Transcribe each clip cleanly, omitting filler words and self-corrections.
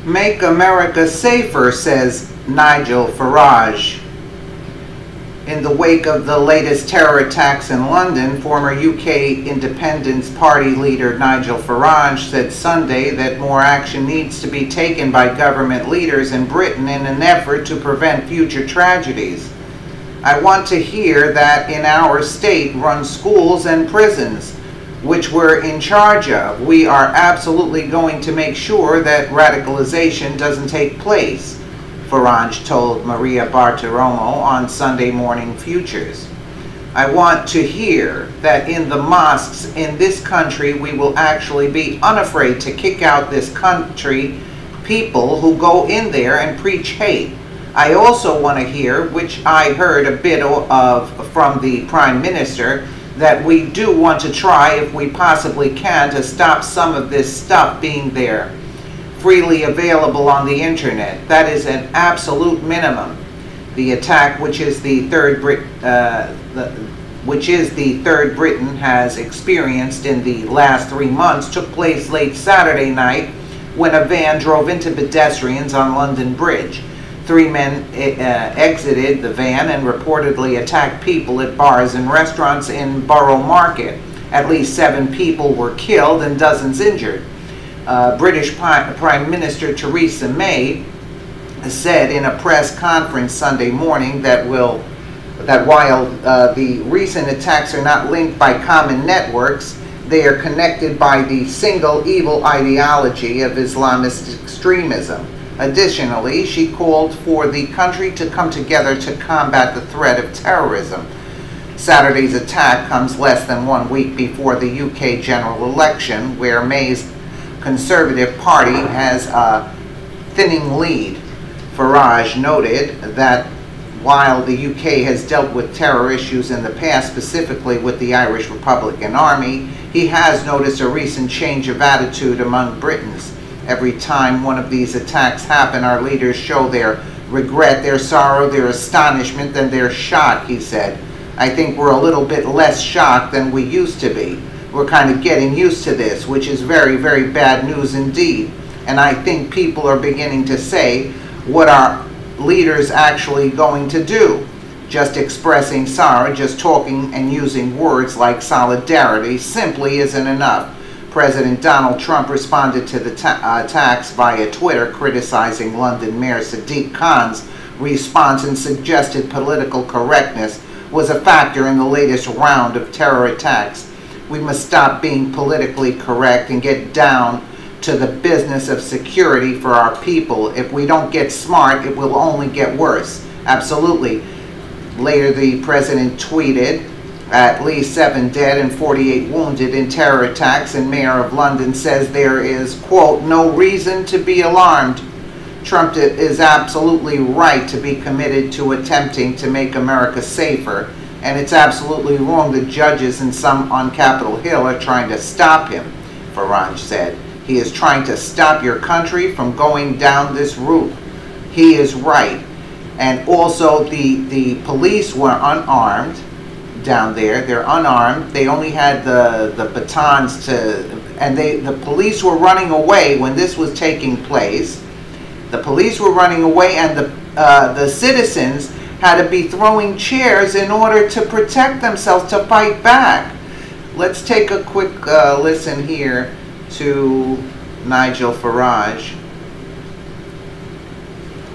Make America safer, says Nigel Farage. In the wake of the latest terror attacks in London, former UK Independence Party leader Nigel Farage said Sunday that more action needs to be taken by government leaders in Britain in an effort to prevent future tragedies. I want to hear that in our state-run schools and prisons, which we're in charge of, we are absolutely going to make sure that radicalization doesn't take place, Farage told Maria Bartiromo on Sunday Morning Futures. I want to hear that in the mosques in this country we will actually be unafraid to kick out this country people who go in there and preach hate. I also want to hear, which I heard a bit of from the Prime Minister, that we do want to try, if we possibly can, to stop some of this stuff being there, freely available on the internet. That is an absolute minimum. The attack, which is the third Britain has experienced in the last 3 months, took place late Saturday night when a van drove into pedestrians on London Bridge. 3 men exited the van and reportedly attacked people at bars and restaurants in Borough Market. At least 7 people were killed and dozens injured. British Prime Minister Theresa May said in a press conference Sunday morning that while the recent attacks are not linked by common networks, they are connected by the single evil ideology of Islamist extremism. Additionally, she called for the country to come together to combat the threat of terrorism. Saturday's attack comes less than 1 week before the UK general election, where May's Conservative Party has a thinning lead. Farage noted that while the UK has dealt with terror issues in the past, specifically with the Irish Republican Army, he has noticed a recent change of attitude among Britons. Every time one of these attacks happen, our leaders show their regret, their sorrow, their astonishment, and their shock, he said. I think we're a little bit less shocked than we used to be. We're kind of getting used to this, which is very, very bad news indeed. And I think people are beginning to say, what are leaders actually going to do? Just expressing sorrow, just talking and using words like solidarity simply isn't enough. President Donald Trump responded to the attacks via Twitter, criticizing London Mayor Sadiq Khan's response and suggested political correctness was a factor in the latest round of terror attacks. We must stop being politically correct and get down to the business of security for our people. If we don't get smart, it will only get worse. Absolutely. Later, the president tweeted, at least 7 dead and 48 wounded in terror attacks, and Mayor of London says there is, quote, no reason to be alarmed. Trump is absolutely right to be committed to attempting to make America safer, and it's absolutely wrong that judges and some on Capitol Hill are trying to stop him, Farage said. He is trying to stop your country from going down this route. He is right. And also the police were unarmed down there. They're unarmed. They only had the batons and the police were running away when this was taking place. The police were running away, and the citizens had to be throwing chairs in order to protect themselves, to fight back. Let's take a quick listen here to Nigel Farage.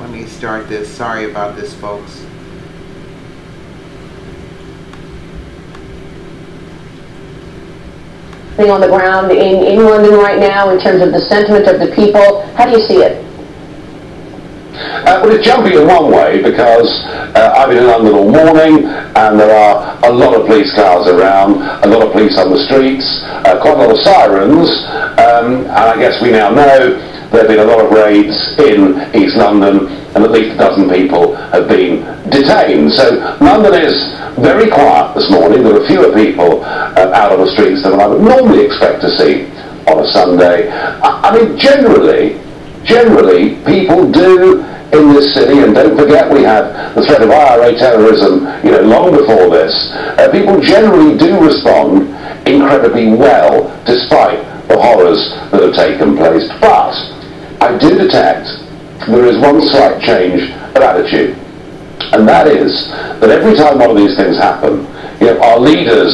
Let me start this. Sorry about this, folks. On the ground in London right now, in terms of the sentiment of the people, how do you see it? Well, it's jumping in one way because I've been in London all morning and there are a lot of police cars around, a lot of police on the streets, quite a lot of sirens, and I guess we now know there have been a lot of raids in East London and at least a dozen people have been detained. So London is very quiet this morning. There are fewer people out on the streets than I would normally expect to see on a Sunday. I mean, generally people do in this city, and don't forget we had the threat of IRA terrorism, long before this. People generally do respond incredibly well despite the horrors that have taken place. But I do detect there is one slight change of attitude. And that is that every time one of these things happen, our leaders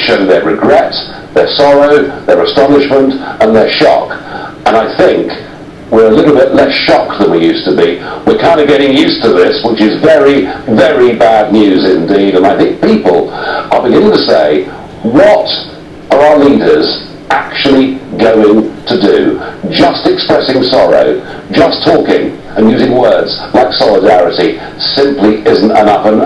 show their regret, their sorrow, their astonishment, and their shock. And I think we're a little bit less shocked than we used to be. We're kind of getting used to this, which is very, very bad news indeed. And I think people are beginning to say, what are our leaders actually going to do? Just expressing sorrow, just talking and using words like solidarity simply isn't enough. And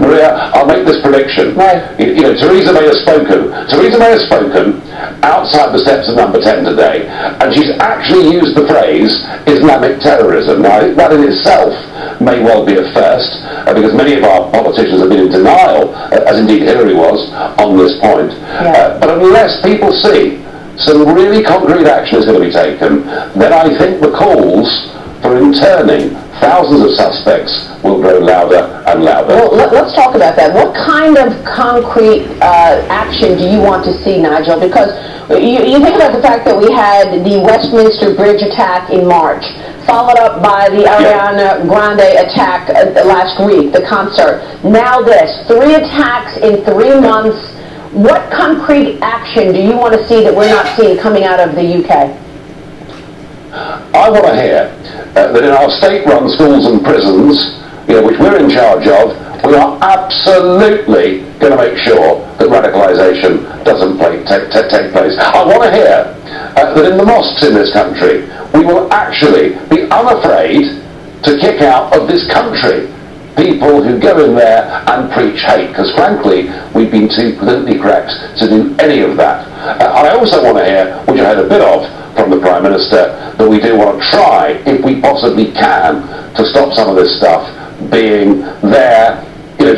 Maria, I'll make this prediction. Right. Theresa May has spoken. Theresa May has spoken outside the steps of Number 10 today, and she's actually used the phrase Islamic terrorism. Now, that in itself may well be a first, because many of our politicians have been in denial, as indeed Hillary was, on this point. Yeah. But unless people see some really concrete action is going to be taken, then I think the calls for interning thousands of suspects will grow louder and louder. Well, let's talk about that. What kind of concrete action do you want to see, Nigel? Because you think about the fact that we had the Westminster Bridge attack in March, followed up by the Ariana Grande attack last week, the concert. Now this, 3 attacks in 3 months. What concrete action do you want to see that we're not seeing coming out of the UK? I want to hear that in our state-run schools and prisons, which we're in charge of, we are absolutely going to make sure that radicalisation doesn't take place. I want to hear that in the mosques in this country, we will actually be unafraid to kick out of this country people who go in there and preach hate, because frankly, we've been too politically correct to do any of that. I also want to hear, which I heard a bit of from the Prime Minister, that we do want to try, if we possibly can, to stop some of this stuff being there,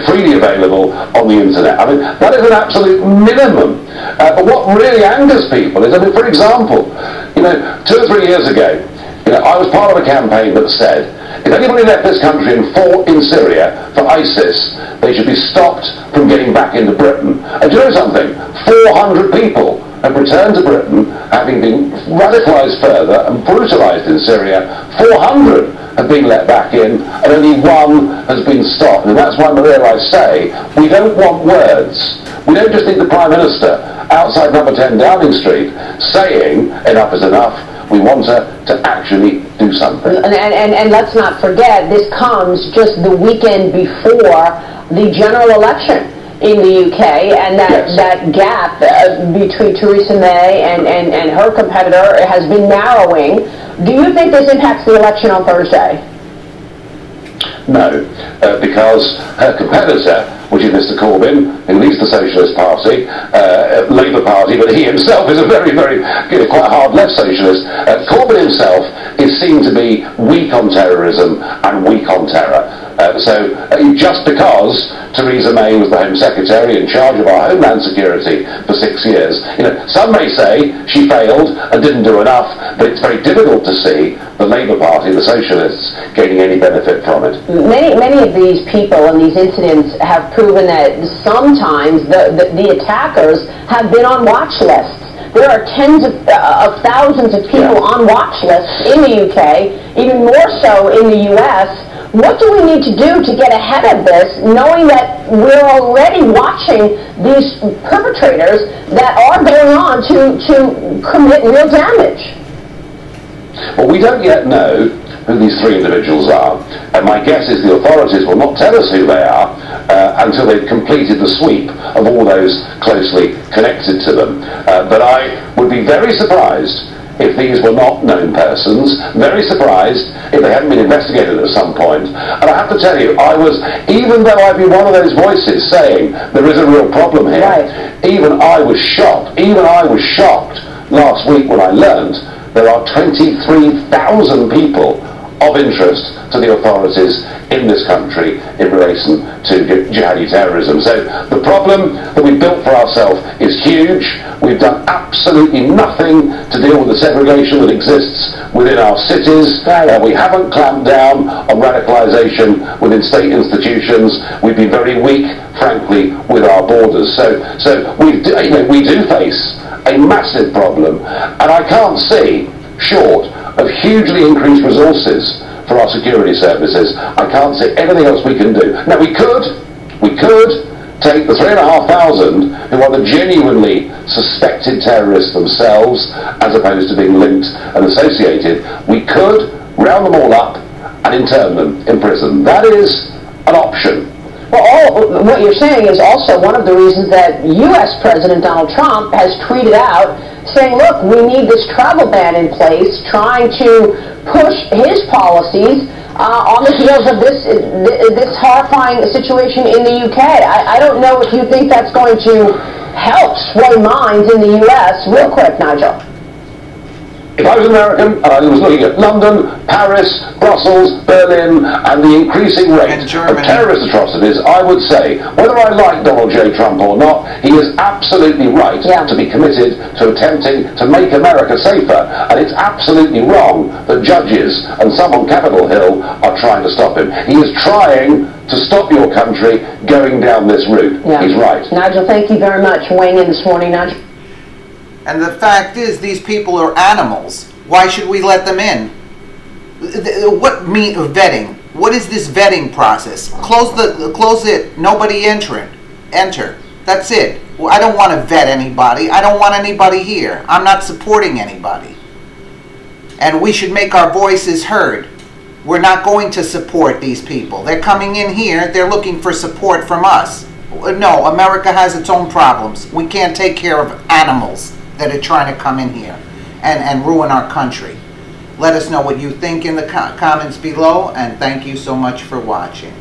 freely available on the internet. I mean, that is an absolute minimum. But what really angers people is, for example, 2 or 3 years ago, I was part of a campaign that said, if anybody left this country and fought in Syria for ISIS, they should be stopped from getting back into Britain. And do you know something? 400 people have returned to Britain, having been radicalised further and brutalised in Syria. 400 have been let back in, and only 1 has been stopped. And that's why, Maria, I say, we don't want words. We don't just need the Prime Minister outside Number 10 Downing Street saying enough is enough. We want her to actually do something. And let's not forget, this comes just the weekend before the general election in the UK, and that gap between Theresa May and her competitor has been narrowing. Do you think this impacts the election on Thursday? No, because her competitor, which is Mr Corbyn, who leads the Socialist Party, Labour Party, but he himself is a very, very, quite hard left socialist. Corbyn himself is seen to be weak on terrorism and weak on terror. So just because Theresa May was the Home Secretary in charge of our Homeland Security for 6 years, some may say she failed and didn't do enough, but it's very difficult to see the Labour Party, the Socialists, gaining any benefit from it. Many of these people and these incidents have proven that sometimes the attackers have been on watch lists. There are tens of thousands of people on watch lists in the UK, even more so in the US. What do we need to do to get ahead of this, knowing that we're already watching these perpetrators that are going on to commit real damage? Well, we don't yet know who these 3 individuals are, and my guess is the authorities will not tell us who they are until they've completed the sweep of all those closely connected to them. But I would be very surprised if these were not known persons, very surprised if they hadn't been investigated at some point. And I have to tell you, even though I've been one of those voices saying there is a real problem here, even I was shocked last week when I learned there are 23,000 people of interest to the authorities in this country in relation to jihadi terrorism. So the problem that we've built for ourselves is huge. We've done absolutely nothing to deal with the segregation that exists within our cities. We haven't clamped down on radicalisation within state institutions. We've been very weak, frankly, with our borders. So we do face a massive problem, and I can't see, short of hugely increased resources for our security services. I can't see anything else we can do. Now we could take the 3,500 who are the genuinely suspected terrorists themselves, as opposed to being linked and associated. We could round them all up and intern them in prison. That is an option. Well, what you're saying is also one of the reasons that U.S. President Donald Trump has tweeted out saying, look, we need this travel ban in place, trying to push his policies on the heels of this horrifying situation in the UK. I don't know if you think that's going to help sway minds in the U.S. Real quick, Nigel. If I was American and I was looking at London, Paris, Brussels, Berlin, and the increasing rate of terrorist atrocities, I would say, whether I like Donald J. Trump or not, he is absolutely right to be committed to attempting to make America safer. And it's absolutely wrong that judges and some on Capitol Hill are trying to stop him. He is trying to stop your country going down this route. He's right. Nigel, thank you very much. Weighing in this morning, Nigel. And the fact is, these people are animals. Why should we let them in? What mean vetting? What is this vetting process? Close it. Nobody enter. That's it. Well, I don't want to vet anybody. I don't want anybody here. I'm not supporting anybody. And we should make our voices heard. We're not going to support these people. They're coming in here. They're looking for support from us. No, America has its own problems. We can't take care of animals that are trying to come in here and ruin our country. Let us know what you think in the comments below, and thank you so much for watching.